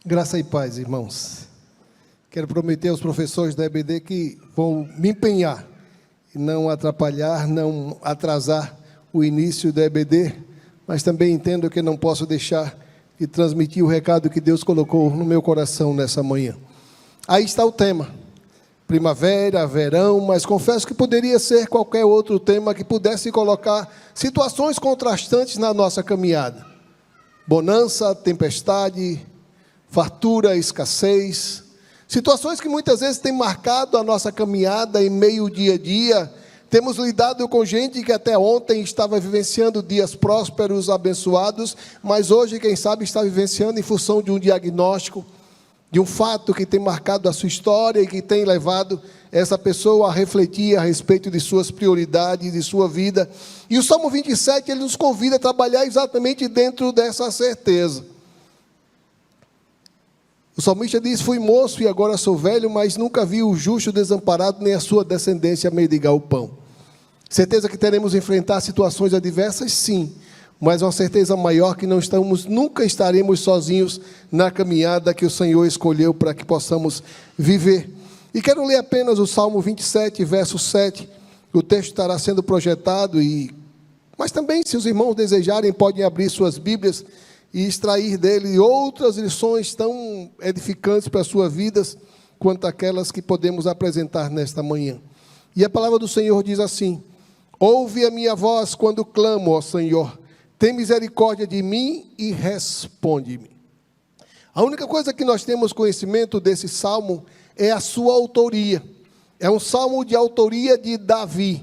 Graça e paz, irmãos. Quero prometer aos professores da EBD que vou me empenhar e não atrapalhar, não atrasar o início da EBD, mas também entendo que não posso deixar de transmitir o recado que Deus colocou no meu coração nessa manhã. Aí está o tema, primavera, verão, mas confesso que poderia ser qualquer outro tema que pudesse colocar situações contrastantes na nossa caminhada. Bonança, tempestade, fartura, escassez, situações que muitas vezes têm marcado a nossa caminhada em meio dia a dia. Temos lidado com gente que até ontem estava vivenciando dias prósperos, abençoados, mas hoje, quem sabe, está vivenciando em função de um diagnóstico, de um fato que tem marcado a sua história e que tem levado essa pessoa a refletir a respeito de suas prioridades, de sua vida. E o Salmo 27, ele nos convida a trabalhar exatamente dentro dessa certeza. O salmista diz: fui moço e agora sou velho, mas nunca vi o justo desamparado, nem a sua descendência mendigar o pão. Certeza que teremos enfrentar situações adversas, sim, mas uma certeza maior que nunca estaremos sozinhos na caminhada que o Senhor escolheu para que possamos viver. E quero ler apenas o Salmo 27, verso 7, o texto estará sendo projetado, mas também, se os irmãos desejarem, podem abrir suas Bíblias e extrair dele outras lições tão edificantes para as suas vidas, quanto aquelas que podemos apresentar nesta manhã. E a palavra do Senhor diz assim: ouve a minha voz quando clamo, ó Senhor, tem misericórdia de mim e responde-me. A única coisa que nós temos conhecimento desse salmo é a sua autoria. É um salmo de autoria de Davi.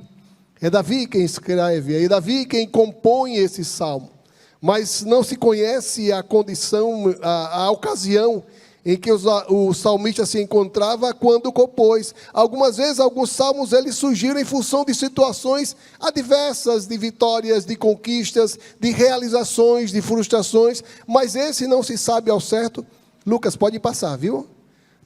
É Davi quem escreve, é Davi quem compõe esse salmo. Mas não se conhece a condição, a ocasião em que o salmista se encontrava quando compôs. Algumas vezes, alguns salmos eles surgiram em função de situações adversas, de vitórias, de conquistas, de realizações, de frustrações, mas esse não se sabe ao certo. Lucas, pode passar, viu?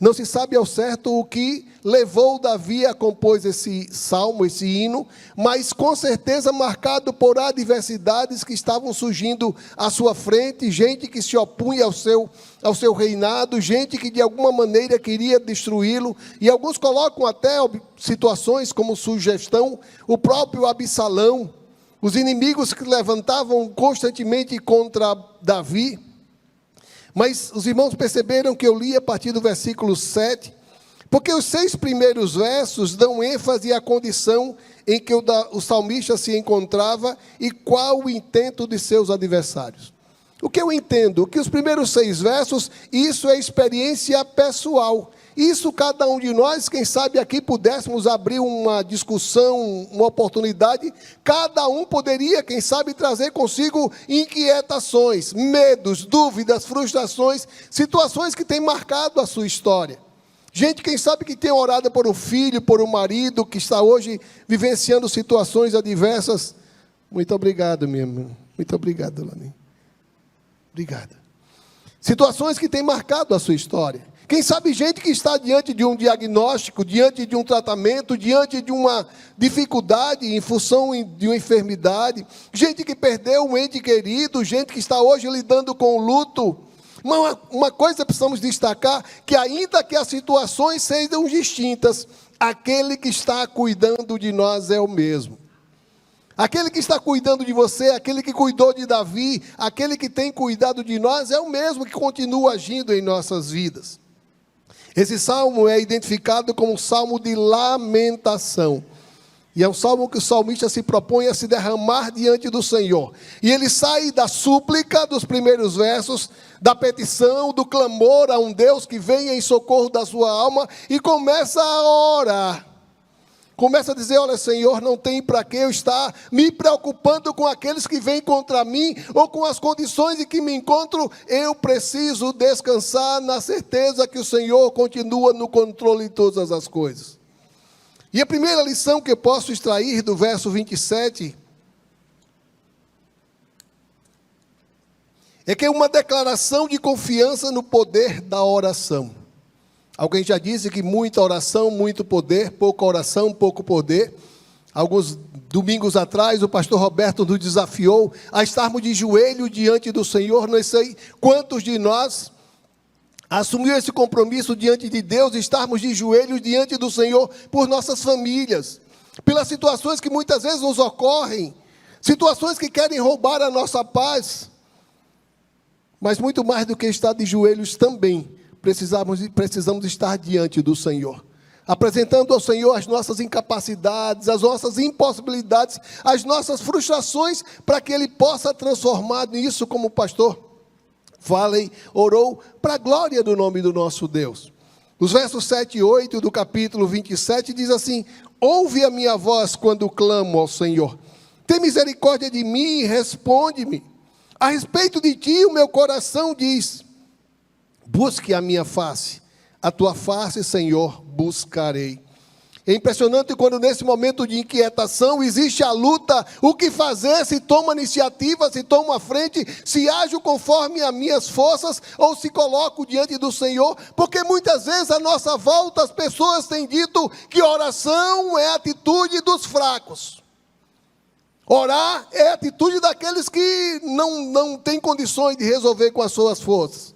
Não se sabe ao certo o que levou Davi a compor esse salmo, esse hino, mas com certeza marcado por adversidades que estavam surgindo à sua frente, gente que se opunha ao seu reinado, gente que de alguma maneira queria destruí-lo, e alguns colocam até situações como sugestão, o próprio Absalão, os inimigos que levantavam constantemente contra Davi. Mas os irmãos perceberam que eu li a partir do versículo 7, porque os 6 primeiros versos dão ênfase à condição em que o salmista se encontrava e qual o intento de seus adversários. O que eu entendo? Que os primeiros 6 versos, isso é experiência pessoal. Isso cada um de nós, quem sabe aqui pudéssemos abrir uma discussão, uma oportunidade, cada um poderia, quem sabe, trazer consigo inquietações, medos, dúvidas, frustrações, situações que têm marcado a sua história. Gente, quem sabe, que tem orado por um filho, por um marido, que está hoje vivenciando situações adversas. Muito obrigado, minha irmã. Muito obrigado, Lani. Obrigado. Situações que têm marcado a sua história. Quem sabe gente que está diante de um diagnóstico, diante de um tratamento, diante de uma dificuldade em função de uma enfermidade, gente que perdeu um ente querido, gente que está hoje lidando com o luto. Uma coisa precisamos destacar, que ainda que as situações sejam distintas, aquele que está cuidando de nós é o mesmo. Aquele que está cuidando de você, aquele que cuidou de Davi, aquele que tem cuidado de nós é o mesmo que continua agindo em nossas vidas. Esse salmo é identificado como um salmo de lamentação. E é um salmo que o salmista se propõe a se derramar diante do Senhor. E ele sai da súplica dos primeiros versos, da petição, do clamor a um Deus que venha em socorro da sua alma e começa a orar. Começa a dizer: olha, Senhor, não tem para que eu estar me preocupando com aqueles que vêm contra mim, ou com as condições em que me encontro. Eu preciso descansar na certeza que o Senhor continua no controle de todas as coisas. E a primeira lição que eu posso extrair do verso 27 é que é uma declaração de confiança no poder da oração. Alguém já disse que muita oração, muito poder, pouca oração, pouco poder. Alguns domingos atrás, o pastor Roberto nos desafiou a estarmos de joelho diante do Senhor. Não sei quantos de nós assumiu esse compromisso diante de Deus, estarmos de joelhos diante do Senhor por nossas famílias, pelas situações que muitas vezes nos ocorrem, situações que querem roubar a nossa paz. Mas muito mais do que estar de joelhos também, precisamos estar diante do Senhor, apresentando ao Senhor as nossas incapacidades, as nossas impossibilidades, as nossas frustrações, para que Ele possa transformar nisso, como o pastor Falei orou, para a glória do nome do nosso Deus. Os versos 7 e 8 do capítulo 27 diz assim: ouve a minha voz quando clamo ao Senhor, tem misericórdia de mim e responde-me. A respeito de ti o meu coração diz: busque a minha face, a tua face, Senhor, buscarei. É impressionante quando nesse momento de inquietação existe a luta, o que fazer, se toma iniciativa, se toma a frente, se ajo conforme as minhas forças ou se coloco diante do Senhor, porque muitas vezes à nossa volta as pessoas têm dito que oração é a atitude dos fracos. Orar é a atitude daqueles que não têm condições de resolver com as suas forças.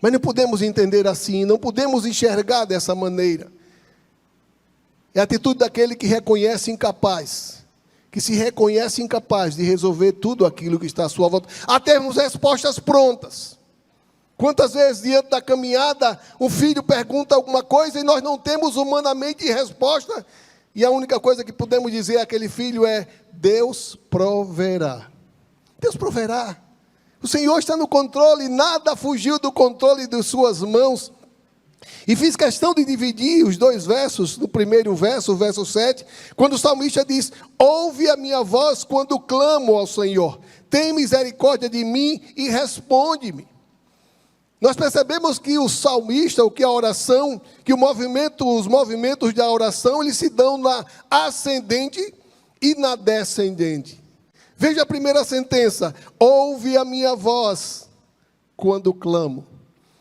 Mas não podemos entender assim, não podemos enxergar dessa maneira. É a atitude daquele que reconhece incapaz, que se reconhece incapaz de resolver tudo aquilo que está à sua volta, a termos respostas prontas. Quantas vezes diante da caminhada, um filho pergunta alguma coisa e nós não temos humanamente resposta, e a única coisa que podemos dizer àquele filho é: Deus proverá. Deus proverá. O Senhor está no controle, nada fugiu do controle de suas mãos. E fiz questão de dividir os dois versos, no primeiro verso, o verso 7, quando o salmista diz: ouve a minha voz quando clamo ao Senhor, tem misericórdia de mim e responde-me. Nós percebemos que o salmista, o que a oração, que os movimentos da oração, eles se dão na ascendente e na descendente. Veja a primeira sentença: ouve a minha voz quando clamo.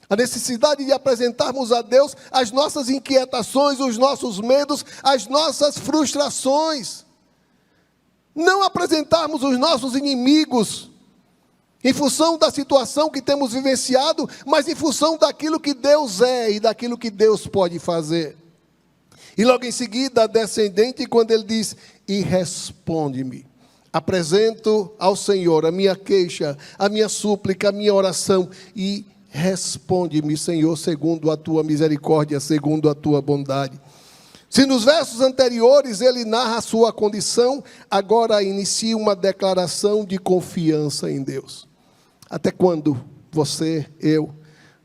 A necessidade de apresentarmos a Deus as nossas inquietações, os nossos medos, as nossas frustrações. Não apresentarmos os nossos inimigos em função da situação que temos vivenciado, mas em função daquilo que Deus é e daquilo que Deus pode fazer. E logo em seguida, a descendente, quando ele diz: e responde-me. Apresento ao Senhor a minha queixa, a minha súplica, a minha oração, e responde-me, Senhor, segundo a tua misericórdia, segundo a tua bondade. Se nos versos anteriores ele narra a sua condição, agora inicia uma declaração de confiança em Deus. Até quando você, eu,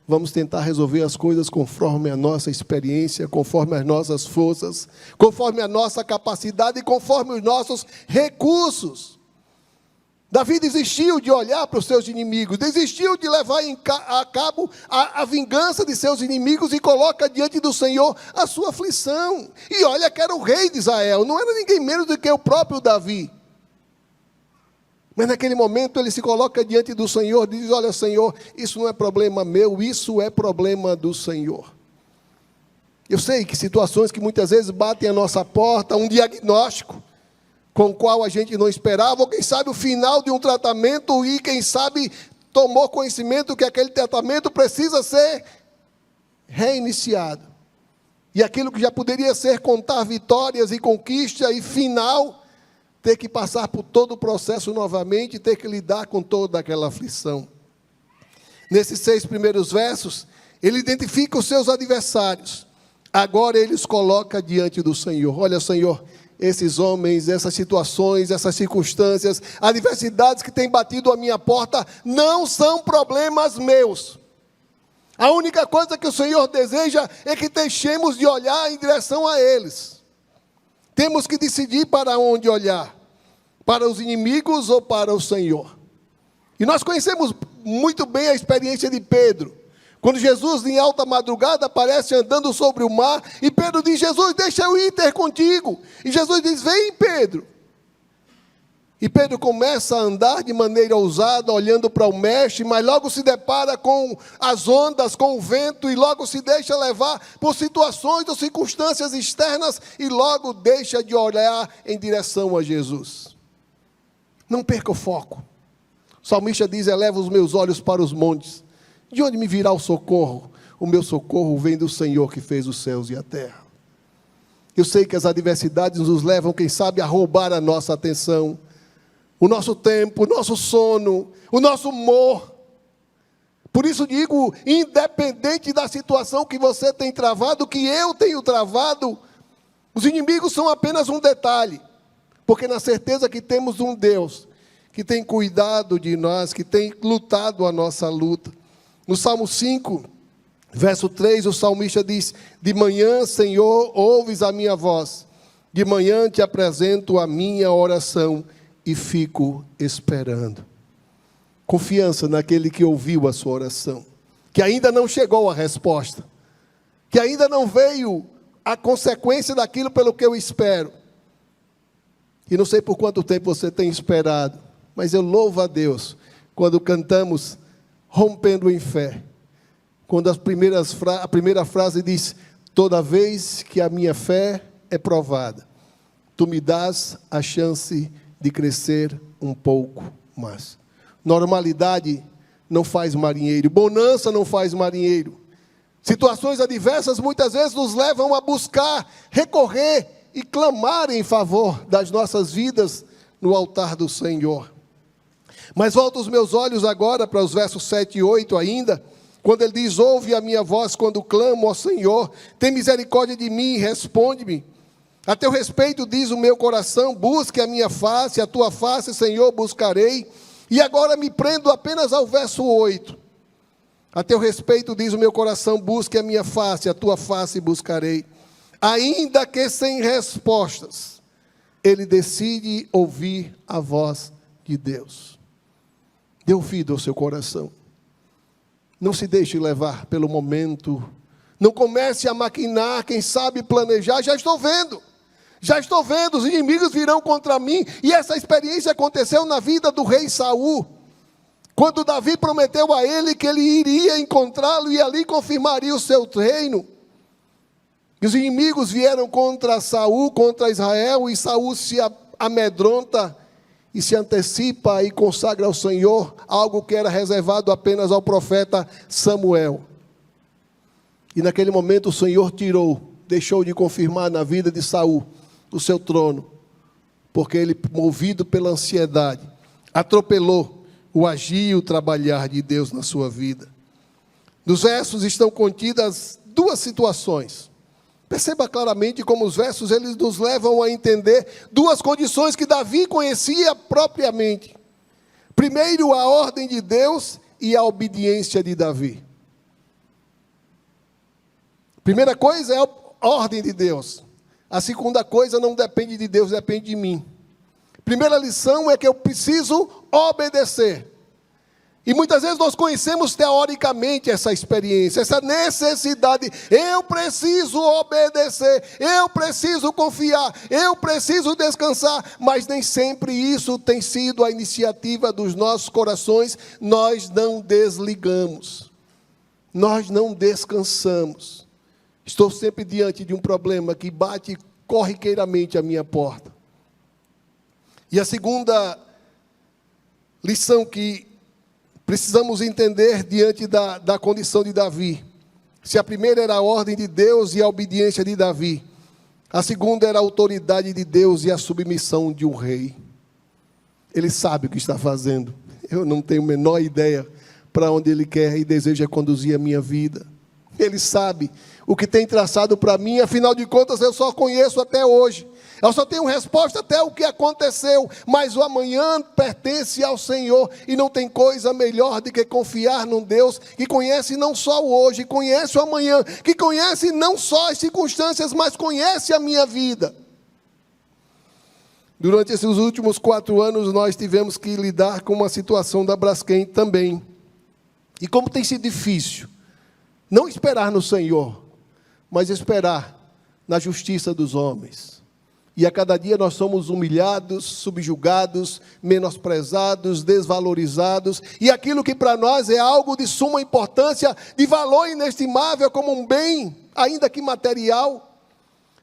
vamos tentar resolver as coisas conforme a nossa experiência, conforme as nossas forças, conforme a nossa capacidade e conforme os nossos recursos? Davi desistiu de olhar para os seus inimigos, desistiu de levar a cabo a vingança de seus inimigos e coloca diante do Senhor a sua aflição. E olha que era o rei de Israel, não era ninguém menos do que o próprio Davi. Mas naquele momento ele se coloca diante do Senhor e diz: olha, Senhor, isso não é problema meu, isso é problema do Senhor. Eu sei que situações que muitas vezes batem à nossa porta, um diagnóstico com o qual a gente não esperava, ou quem sabe o final de um tratamento e quem sabe tomou conhecimento que aquele tratamento precisa ser reiniciado. E aquilo que já poderia ser contar vitórias e conquista e final, ter que passar por todo o processo novamente, ter que lidar com toda aquela aflição. Nesses 6 primeiros versos, ele identifica os seus adversários. Agora ele os coloca diante do Senhor. Olha, Senhor, esses homens, essas situações, essas circunstâncias, adversidades que têm batido à minha porta, não são problemas meus. A única coisa que o Senhor deseja é que deixemos de olhar em direção a eles. Temos que decidir para onde olhar, para os inimigos ou para o Senhor. E nós conhecemos muito bem a experiência de Pedro. Quando Jesus, em alta madrugada, aparece andando sobre o mar, e Pedro diz: Jesus, deixa eu ir ter contigo. E Jesus diz: vem, Pedro. E Pedro começa a andar de maneira ousada, olhando para o mestre, mas logo se depara com as ondas, com o vento, e logo se deixa levar por situações ou circunstâncias externas, e logo deixa de olhar em direção a Jesus. Não perca o foco. O salmista diz: eleva os meus olhos para os montes. De onde me virá o socorro? O meu socorro vem do Senhor que fez os céus e a terra. Eu sei que as adversidades nos levam, quem sabe, a roubar a nossa atenção, o nosso tempo, o nosso sono, o nosso humor. Por isso digo, independente da situação que você tem travado, que eu tenho travado, os inimigos são apenas um detalhe, porque na certeza que temos um Deus que tem cuidado de nós, que tem lutado a nossa luta. No Salmo 5, verso 3, o salmista diz: de manhã, Senhor, ouves a minha voz, de manhã te apresento a minha oração e fico esperando. Confiança naquele que ouviu a sua oração, que ainda não chegou a resposta, que ainda não veio a consequência daquilo pelo que eu espero. E não sei por quanto tempo você tem esperado, mas eu louvo a Deus quando cantamos rompendo em fé. Quando a primeira frase diz: toda vez que a minha fé é provada, tu me dás a chance de crescer um pouco mais. Normalidade não faz marinheiro, bonança não faz marinheiro. Situações adversas muitas vezes nos levam a buscar, recorrer e clamar em favor das nossas vidas no altar do Senhor. Mas volto os meus olhos agora para os versos 7 e 8 ainda, quando ele diz: ouve a minha voz quando clamo ao Senhor, tem misericórdia de mim e responde-me. A teu respeito diz o meu coração, busque a minha face, a tua face, Senhor, buscarei. E agora me prendo apenas ao verso 8. A teu respeito diz o meu coração, busque a minha face, a tua face buscarei. Ainda que sem respostas, ele decide ouvir a voz de Deus. Dê ouvido ao seu coração. Não se deixe levar pelo momento. Não comece a maquinar, quem sabe planejar. Já estou vendo, os inimigos virão contra mim. E essa experiência aconteceu na vida do rei Saul, quando Davi prometeu a ele que ele iria encontrá-lo e ali confirmaria o seu reino. E os inimigos vieram contra Saul, contra Israel, e Saul se amedronta e se antecipa e consagra ao Senhor algo que era reservado apenas ao profeta Samuel. E naquele momento o Senhor deixou de confirmar na vida de Saul o seu trono, porque ele, movido pela ansiedade, atropelou o agir e o trabalhar de Deus na sua vida. Nos versos estão contidas duas situações. Perceba claramente como os versos eles nos levam a entender duas condições que Davi conhecia propriamente. Primeiro, a ordem de Deus e a obediência de Davi. Primeira coisa é a ordem de Deus. A segunda coisa não depende de Deus, depende de mim. Primeira lição é que eu preciso obedecer. E muitas vezes nós conhecemos teoricamente essa experiência, essa necessidade. Eu preciso obedecer, eu preciso confiar, eu preciso descansar. Mas nem sempre isso tem sido a iniciativa dos nossos corações. Nós não desligamos, nós não descansamos. Estou sempre diante de um problema que bate corriqueiramente à minha porta. E a segunda lição que precisamos entender diante da condição de Davi. Se a primeira era a ordem de Deus e a obediência de Davi, a segunda era a autoridade de Deus e a submissão de um rei. Ele sabe o que está fazendo. Eu não tenho a menor ideia para onde ele quer e deseja conduzir a minha vida. Ele sabe o que tem traçado para mim, afinal de contas eu só conheço até hoje. Eu só tenho resposta até o que aconteceu, mas o amanhã pertence ao Senhor, e não tem coisa melhor do que confiar num Deus que conhece não só o hoje, conhece o amanhã, que conhece não só as circunstâncias, mas conhece a minha vida. Durante esses últimos 4 anos, nós tivemos que lidar com uma situação da Braskem também. E como tem sido difícil, não esperar no Senhor, mas esperar na justiça dos homens. E a cada dia nós somos humilhados, subjugados, menosprezados, desvalorizados. E aquilo que para nós é algo de suma importância, de valor inestimável como um bem, ainda que material.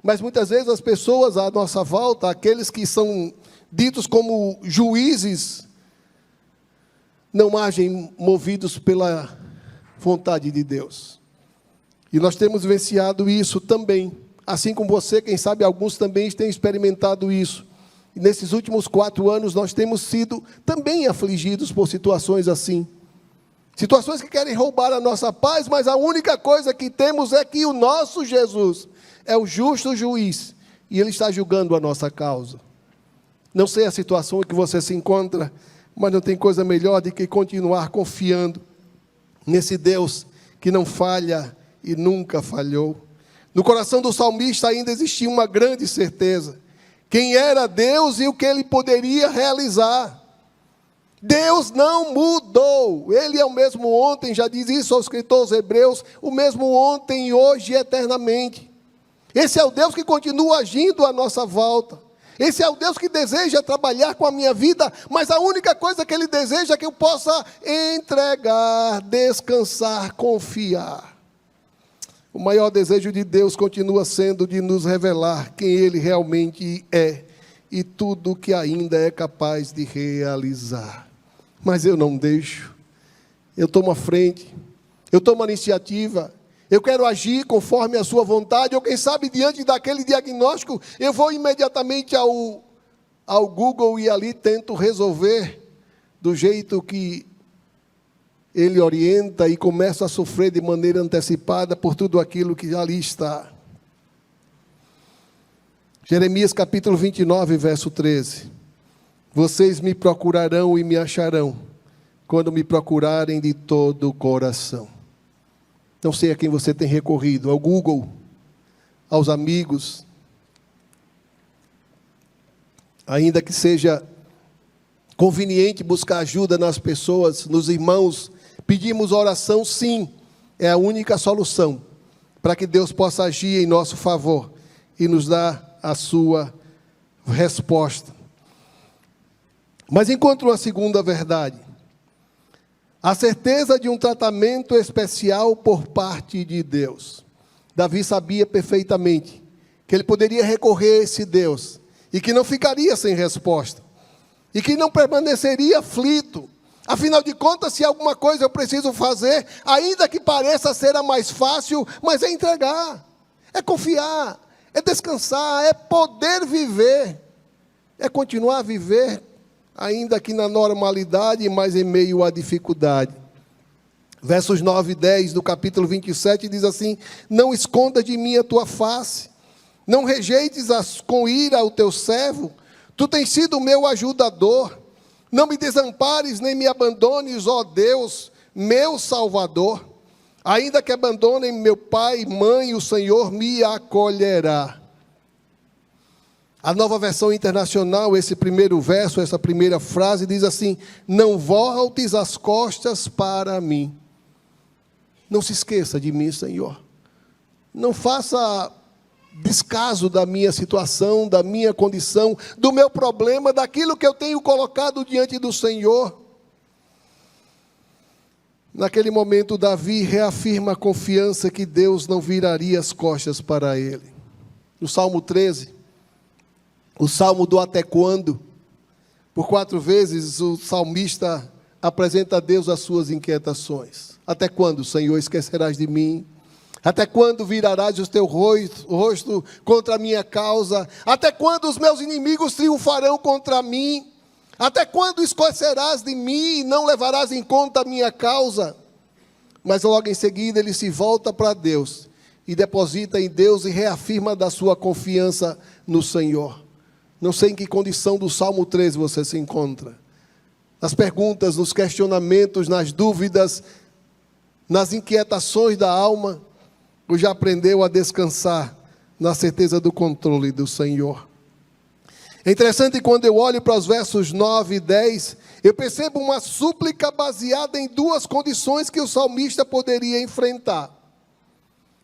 Mas muitas vezes as pessoas à nossa volta, aqueles que são ditos como juízes, não agem movidos pela vontade de Deus. E nós temos vivenciado isso também. Assim como você, quem sabe alguns também têm experimentado isso. E nesses últimos 4 anos nós temos sido também afligidos por situações assim. Situações que querem roubar a nossa paz, mas a única coisa que temos é que o nosso Jesus é o justo juiz. E Ele está julgando a nossa causa. Não sei a situação em que você se encontra, mas não tem coisa melhor do que continuar confiando nesse Deus que não falha e nunca falhou. No coração do salmista ainda existia uma grande certeza. Quem era Deus e o que Ele poderia realizar. Deus não mudou. Ele é o mesmo ontem, já diz isso ao escritor aos Hebreus, o mesmo ontem, hoje e eternamente. Esse é o Deus que continua agindo à nossa volta. Esse é o Deus que deseja trabalhar com a minha vida, mas a única coisa que Ele deseja é que eu possa entregar, descansar, confiar. O maior desejo de Deus continua sendo de nos revelar quem Ele realmente é e tudo que ainda é capaz de realizar. Mas eu não deixo. Eu tomo a frente, eu tomo a iniciativa, eu quero agir conforme a sua vontade, ou quem sabe diante daquele diagnóstico, eu vou imediatamente ao Google e ali tento resolver do jeito que ele orienta e começo a sofrer de maneira antecipada por tudo aquilo que ali está. Jeremias capítulo 29, verso 13. Vocês me procurarão e me acharão, quando me procurarem de todo o coração. Não sei a quem você tem recorrido, ao Google, aos amigos. Ainda que seja conveniente buscar ajuda nas pessoas, nos irmãos, pedimos oração, sim, é a única solução para que Deus possa agir em nosso favor e nos dar a sua resposta. Mas encontre uma segunda verdade. A certeza de um tratamento especial por parte de Deus. Davi sabia perfeitamente que ele poderia recorrer a esse Deus e que não ficaria sem resposta e que não permaneceria aflito. Afinal de contas, se alguma coisa eu preciso fazer, ainda que pareça ser a mais fácil, mas é entregar, é confiar, é descansar, é poder viver, é continuar a viver, ainda que na normalidade, mas em meio à dificuldade. Versos 9 e 10 do capítulo 27 diz assim: não esconda de mim a tua face, não rejeites com ira o teu servo, tu tens sido o meu ajudador, não me desampares nem me abandones, ó Deus, meu Salvador. Ainda que abandonem meu pai e mãe, o Senhor me acolherá. A Nova Versão Internacional, esse primeiro verso, essa primeira frase, diz assim: não voltes as costas para mim. Não se esqueça de mim, Senhor. Não faça descaso da minha situação, da minha condição, do meu problema, daquilo que eu tenho colocado diante do Senhor. Naquele momento, Davi reafirma a confiança que Deus não viraria as costas para ele. No Salmo 13, o Salmo do até quando, por 4 vezes o salmista apresenta a Deus as suas inquietações. Até quando, Senhor, esquecerás de mim? Até quando virarás o teu rosto contra a minha causa? Até quando os meus inimigos triunfarão contra mim? Até quando esquecerás de mim e não levarás em conta a minha causa? Mas logo em seguida ele se volta para Deus e deposita em Deus e reafirma da sua confiança no Senhor. Não sei em que condição do Salmo 13 você se encontra. Nas perguntas, nos questionamentos, nas dúvidas, nas inquietações da alma, ou já aprendeu a descansar na certeza do controle do Senhor. É interessante quando eu olho para os versos 9 e 10, eu percebo uma súplica baseada em 2 condições que o salmista poderia enfrentar.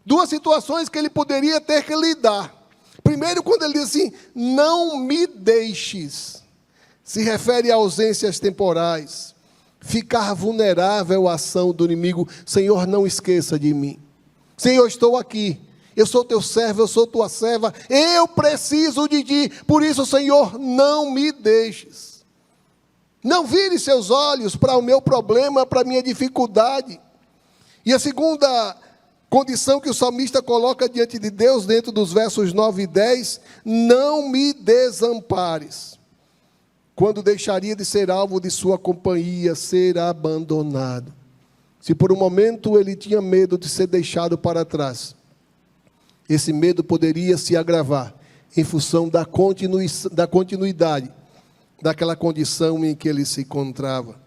2 situações que ele poderia ter que lidar. Primeiro, quando ele diz assim, não me deixes, se refere a ausências temporais, ficar vulnerável à ação do inimigo. Senhor, não esqueça de mim. Senhor, estou aqui, eu sou teu servo, eu sou tua serva, eu preciso de ti, por isso, Senhor, não me deixes. Não vire seus olhos para o meu problema, para a minha dificuldade. E a segunda condição que o salmista coloca diante de Deus, dentro dos versos 9 e 10, não me desampares, quando deixaria de ser alvo de sua companhia, ser abandonado. Se por um momento ele tinha medo de ser deixado para trás, esse medo poderia se agravar em função da continuidade daquela condição em que ele se encontrava.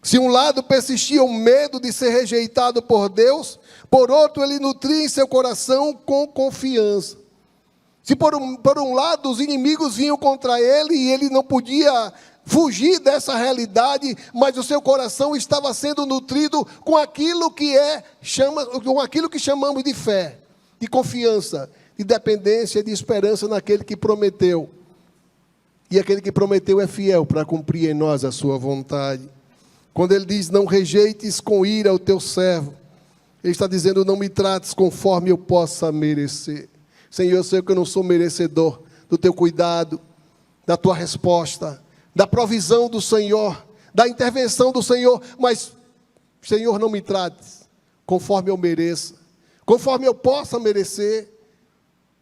Se um lado persistia o medo de ser rejeitado por Deus, por outro ele nutria em seu coração com confiança. Se por um lado os inimigos vinham contra ele e ele não podia fugir dessa realidade, mas o seu coração estava sendo nutrido com aquilo que chamamos de fé, de confiança, de dependência, de esperança naquele que prometeu. E aquele que prometeu é fiel para cumprir em nós a sua vontade. Quando ele diz, não rejeites com ira o teu servo, ele está dizendo, não me trates conforme eu possa merecer. Senhor, eu sei que eu não sou merecedor do teu cuidado, da tua resposta, da provisão do Senhor, da intervenção do Senhor, mas, Senhor, não me trates conforme eu mereça, conforme eu possa merecer.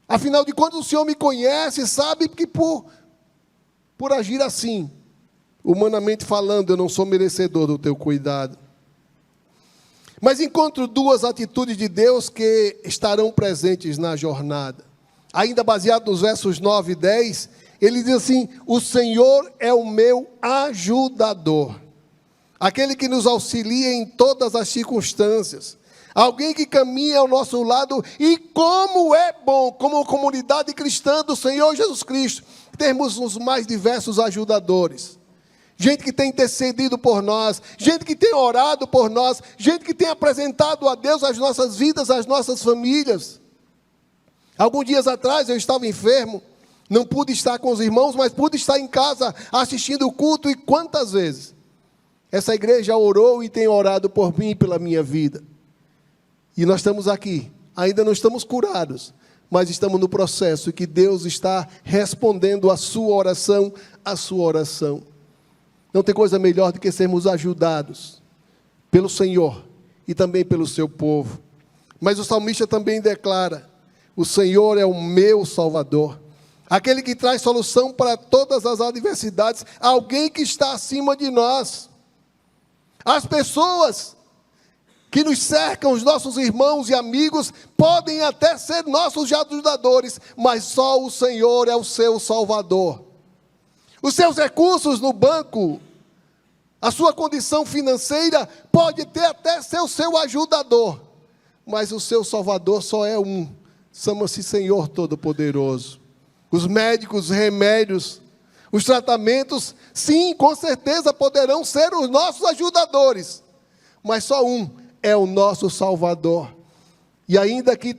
Afinal de contas, o Senhor me conhece, sabe que por agir assim, humanamente falando, eu não sou merecedor do teu cuidado. Mas encontro duas atitudes de Deus que estarão presentes na jornada. Ainda baseado nos versos 9 e 10, ele diz assim, o Senhor é o meu ajudador, aquele que nos auxilia em todas as circunstâncias, alguém que caminha ao nosso lado, e como é bom, como comunidade cristã do Senhor Jesus Cristo, termos os mais diversos ajudadores. Gente que tem intercedido por nós, gente que tem orado por nós, gente que tem apresentado a Deus as nossas vidas, as nossas famílias. Alguns dias atrás eu estava enfermo, não pude estar com os irmãos, mas pude estar em casa assistindo o culto, e quantas vezes essa igreja orou e tem orado por mim e pela minha vida. E nós estamos aqui, ainda não estamos curados, mas estamos no processo que Deus está respondendo a sua oração, a sua oração. Não tem coisa melhor do que sermos ajudados pelo Senhor e também pelo seu povo. Mas o salmista também declara, o Senhor é o meu Salvador, aquele que traz solução para todas as adversidades, alguém que está acima de nós. As pessoas que nos cercam, os nossos irmãos e amigos, podem até ser nossos ajudadores, mas só o Senhor é o seu Salvador. Os seus recursos no banco, a sua condição financeira, pode ter até ser o seu ajudador, mas o seu Salvador só é um, chama-se Senhor Todo-Poderoso. Os médicos, os remédios, os tratamentos, sim, com certeza poderão ser os nossos ajudadores, mas só um é o nosso Salvador. E ainda que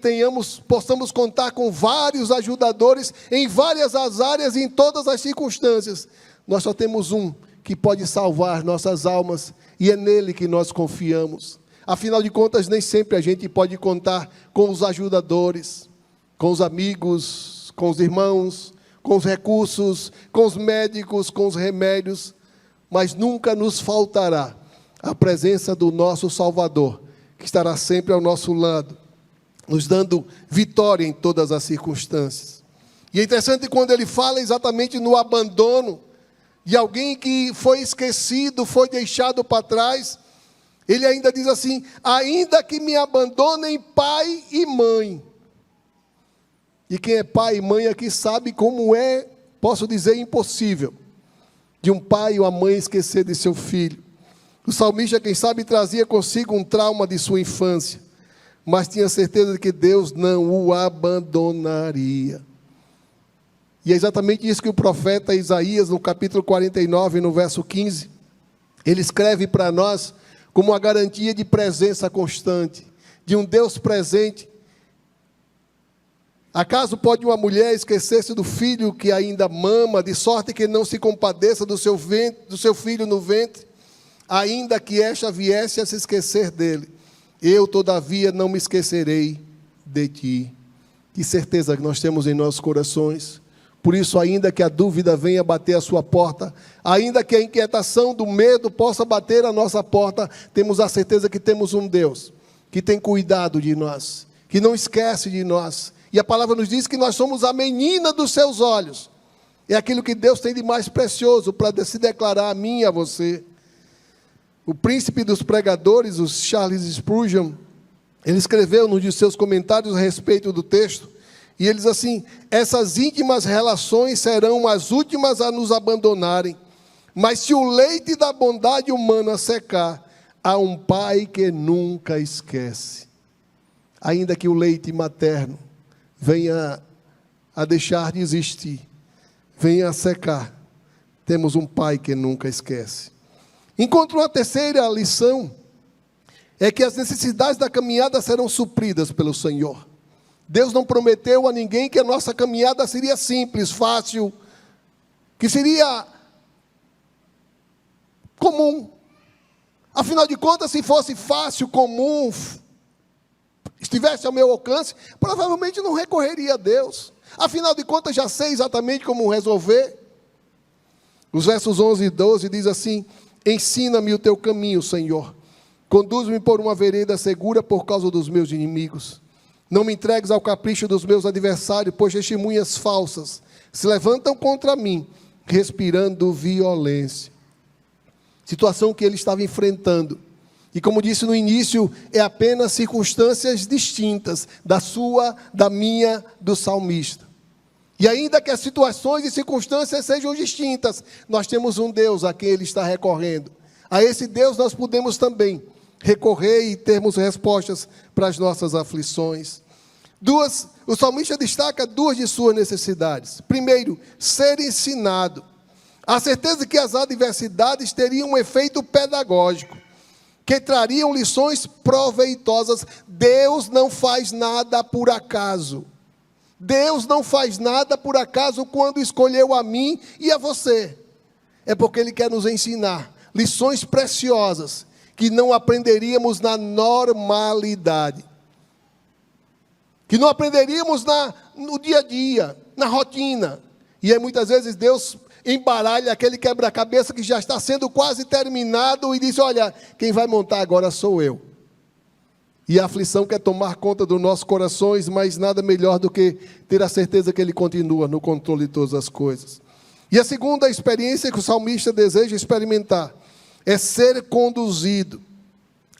possamos contar com vários ajudadores em várias as áreas e em todas as circunstâncias, nós só temos um que pode salvar nossas almas, e é nele que nós confiamos. Afinal de contas, nem sempre a gente pode contar com os ajudadores, com os amigos, com os irmãos, com os recursos, com os médicos, com os remédios, mas nunca nos faltará a presença do nosso Salvador, que estará sempre ao nosso lado, nos dando vitória em todas as circunstâncias. E é interessante quando ele fala exatamente no abandono de alguém que foi esquecido, foi deixado para trás, ele ainda diz assim, ainda que me abandonem pai e mãe. E quem é pai e mãe aqui sabe como é, posso dizer, impossível, de um pai ou uma mãe esquecer de seu filho. O salmista, quem sabe, trazia consigo um trauma de sua infância, mas tinha certeza de que Deus não o abandonaria. E é exatamente isso que o profeta Isaías, no capítulo 49, no verso 15, ele escreve para nós como uma garantia de presença constante, de um Deus presente. Acaso pode uma mulher esquecer-se do filho que ainda mama, de sorte que não se compadeça do seu filho no ventre, ainda que esta viesse a se esquecer dele? Eu, todavia, não me esquecerei de ti. Que certeza que nós temos em nossos corações. Por isso, ainda que a dúvida venha bater a sua porta, ainda que a inquietação do medo possa bater a nossa porta, temos a certeza que temos um Deus que tem cuidado de nós, que não esquece de nós. E a palavra nos diz que nós somos a menina dos seus olhos. É aquilo que Deus tem de mais precioso para se declarar a mim e a você. O príncipe dos pregadores, o Charles Spurgeon, ele escreveu nos de seus comentários a respeito do texto, e ele diz assim: essas íntimas relações serão as últimas a nos abandonarem, mas se o leite da bondade humana secar, há um pai que nunca esquece. Ainda que o leite materno venha a deixar de existir, venha a secar, temos um pai que nunca esquece. Enquanto uma terceira lição é que as necessidades da caminhada serão supridas pelo Senhor. Deus não prometeu a ninguém que a nossa caminhada seria simples, fácil, que seria comum. Afinal de contas, se fosse fácil, comum, estivesse ao meu alcance, provavelmente não recorreria a Deus. Afinal de contas, já sei exatamente como resolver. Os versos 11 e 12 diz assim: ensina-me o teu caminho, Senhor. Conduz-me por uma vereda segura por causa dos meus inimigos. Não me entregues ao capricho dos meus adversários, pois testemunhas falsas se levantam contra mim, respirando violência. Situação que ele estava enfrentando. E como disse no início, é apenas circunstâncias distintas da sua, da minha, do salmista. E ainda que as situações e circunstâncias sejam distintas, nós temos um Deus a quem ele está recorrendo. A esse Deus nós podemos também recorrer e termos respostas para as nossas aflições. O salmista destaca duas de suas necessidades. Primeiro, ser ensinado. A certeza que as adversidades teriam um efeito pedagógico, que trariam lições proveitosas. Deus não faz nada por acaso. Deus não faz nada por acaso quando escolheu a mim e a você. É porque Ele quer nos ensinar lições preciosas que não aprenderíamos na normalidade, que não aprenderíamos no dia a dia, na rotina. E aí muitas vezes Deus embaralha aquele quebra-cabeça que já está sendo quase terminado e diz: olha, quem vai montar agora sou eu. E a aflição quer tomar conta dos nossos corações, mas nada melhor do que ter a certeza que Ele continua no controle de todas as coisas. E a segunda experiência que o salmista deseja experimentar é ser conduzido.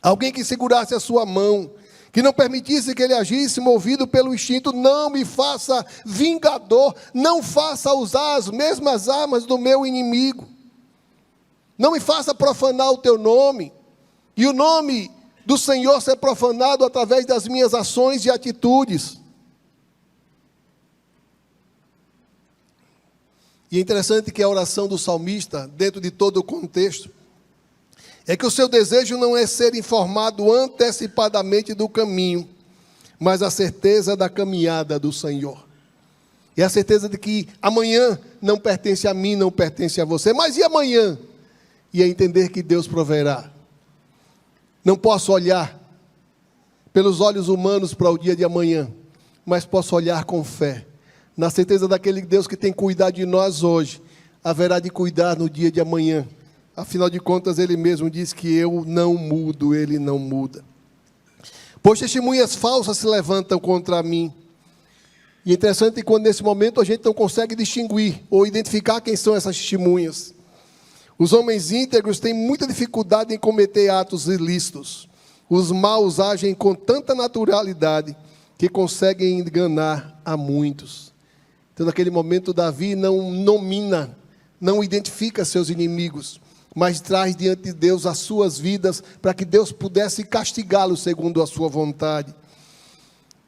Alguém que segurasse a sua mão, que não permitisse que ele agisse movido pelo instinto. Não me faça vingador, não faça usar as mesmas armas do meu inimigo. Não me faça profanar o teu nome, e o nome do Senhor ser profanado através das minhas ações e atitudes. E é interessante que a oração do salmista, dentro de todo o contexto, é que o seu desejo não é ser informado antecipadamente do caminho, mas a certeza da caminhada do Senhor. É a certeza de que amanhã não pertence a mim, não pertence a você. Mas e amanhã? E é entender que Deus proverá. Não posso olhar pelos olhos humanos para o dia de amanhã, mas posso olhar com fé, na certeza daquele Deus que tem cuidado de nós hoje, haverá de cuidar no dia de amanhã. Afinal de contas, Ele mesmo diz que eu não mudo, Ele não muda. Pois testemunhas falsas se levantam contra mim. E é interessante quando nesse momento a gente não consegue distinguir ou identificar quem são essas testemunhas. Os homens íntegros têm muita dificuldade em cometer atos ilícitos. Os maus agem com tanta naturalidade que conseguem enganar a muitos. Então, naquele momento, Davi não nomina, não identifica seus inimigos, mas traz diante de Deus as suas vidas, para que Deus pudesse castigá-los segundo a sua vontade.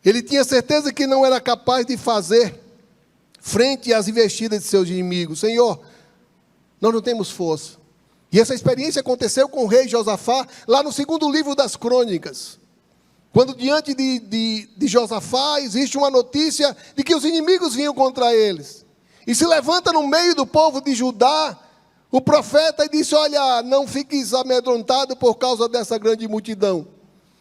Ele tinha certeza que não era capaz de fazer frente às investidas de seus inimigos. Senhor, nós não temos força. E essa experiência aconteceu com o rei Josafá, lá no segundo livro das Crônicas. Quando diante de Josafá existe uma notícia de que os inimigos vinham contra eles. E se levanta no meio do povo de Judá o profeta e disse: olha, não fiques amedrontado por causa dessa grande multidão,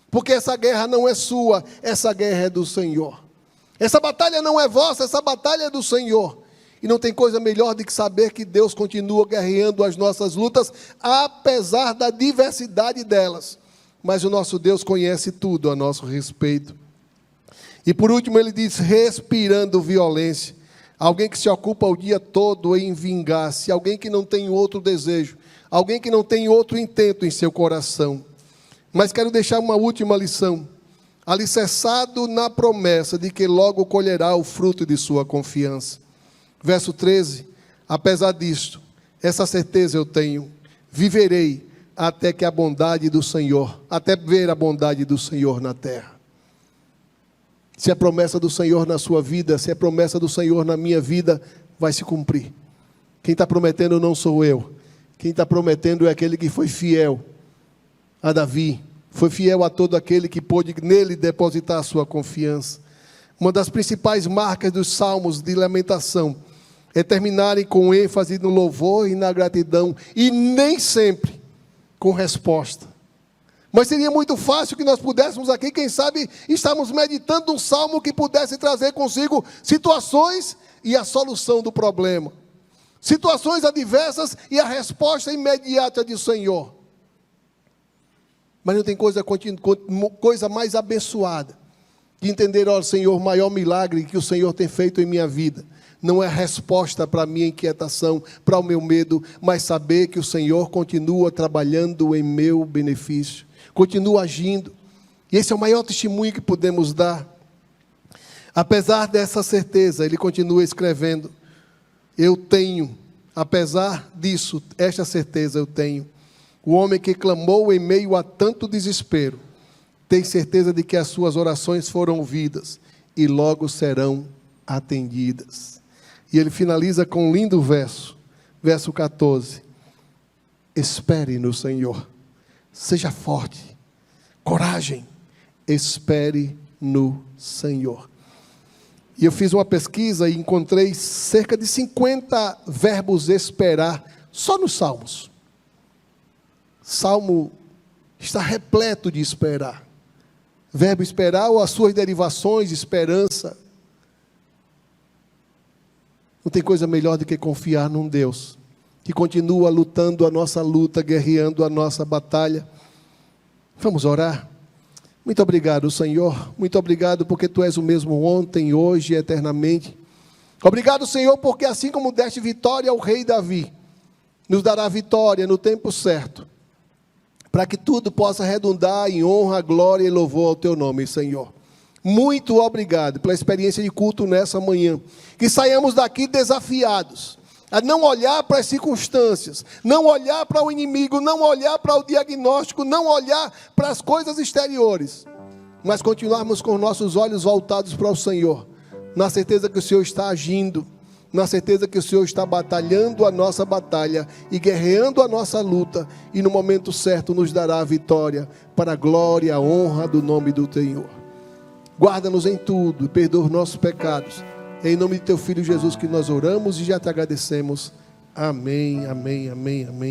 porque essa guerra não é sua, essa guerra é do Senhor. Essa batalha não é vossa, essa batalha é do Senhor. E não tem coisa melhor do que saber que Deus continua guerreando as nossas lutas, apesar da diversidade delas. mas o nosso Deus conhece tudo a nosso respeito. E por último ele diz, respirando violência. Alguém que se ocupa o dia todo em vingar-se, alguém que não tem outro desejo, alguém que não tem outro intento em seu coração. Mas quero deixar uma última lição. Alicerçado na promessa de que logo colherá o fruto de sua confiança. Verso 13, apesar disto, essa certeza eu tenho, viverei até que a bondade do Senhor, até ver a bondade do Senhor na terra. Se a promessa do Senhor na sua vida, se a promessa do Senhor na minha vida, vai se cumprir. Quem está prometendo não sou eu. Quem está prometendo é aquele que foi fiel a Davi. Foi fiel a todo aquele que pôde nele depositar a sua confiança. Uma das principais marcas dos salmos de lamentação é terminarem com ênfase no louvor e na gratidão, e nem sempre com resposta. Mas seria muito fácil que nós pudéssemos aqui, quem sabe, estarmos meditando um salmo que pudesse trazer consigo situações e a solução do problema. Situações adversas e a resposta imediata do Senhor. Mas não tem coisa mais abençoada de entender, ó Senhor, o maior milagre que o Senhor tem feito em minha vida. Não é resposta para a minha inquietação, para o meu medo, mas saber que o Senhor continua trabalhando em meu benefício. Continua agindo, e esse é o maior testemunho que podemos dar. Apesar dessa certeza, ele continua escrevendo, eu tenho, apesar disso, esta certeza eu tenho, o homem que clamou em meio a tanto desespero, tem certeza de que as suas orações foram ouvidas, e logo serão atendidas. E ele finaliza com um lindo verso, verso 14, espere no Senhor. Seja forte, coragem, espere no Senhor. E eu fiz uma pesquisa e encontrei cerca de 50 verbos esperar, só nos Salmos. Salmo está repleto de esperar. Verbo esperar ou as suas derivações, esperança. Não tem coisa melhor do que confiar num Deus que continua lutando a nossa luta, guerreando a nossa batalha. Vamos orar? Muito obrigado, Senhor. Muito obrigado porque Tu és o mesmo ontem, hoje e eternamente. Obrigado, Senhor, porque assim como deste vitória ao rei Davi, nos dará vitória no tempo certo, para que tudo possa redundar em honra, glória e louvor ao Teu nome, Senhor. Muito obrigado pela experiência de culto nessa manhã. Que saiamos daqui desafiados a não olhar para as circunstâncias, não olhar para o inimigo, não olhar para o diagnóstico, não olhar para as coisas exteriores, mas continuarmos com nossos olhos voltados para o Senhor, na certeza que o Senhor está agindo, na certeza que o Senhor está batalhando a nossa batalha e guerreando a nossa luta, e no momento certo nos dará a vitória, para a glória e a honra do nome do Senhor. Guarda-nos em tudo, perdoa os nossos pecados. É em nome de Teu Filho Jesus que nós oramos e já Te agradecemos. Amém, amém, amém, amém.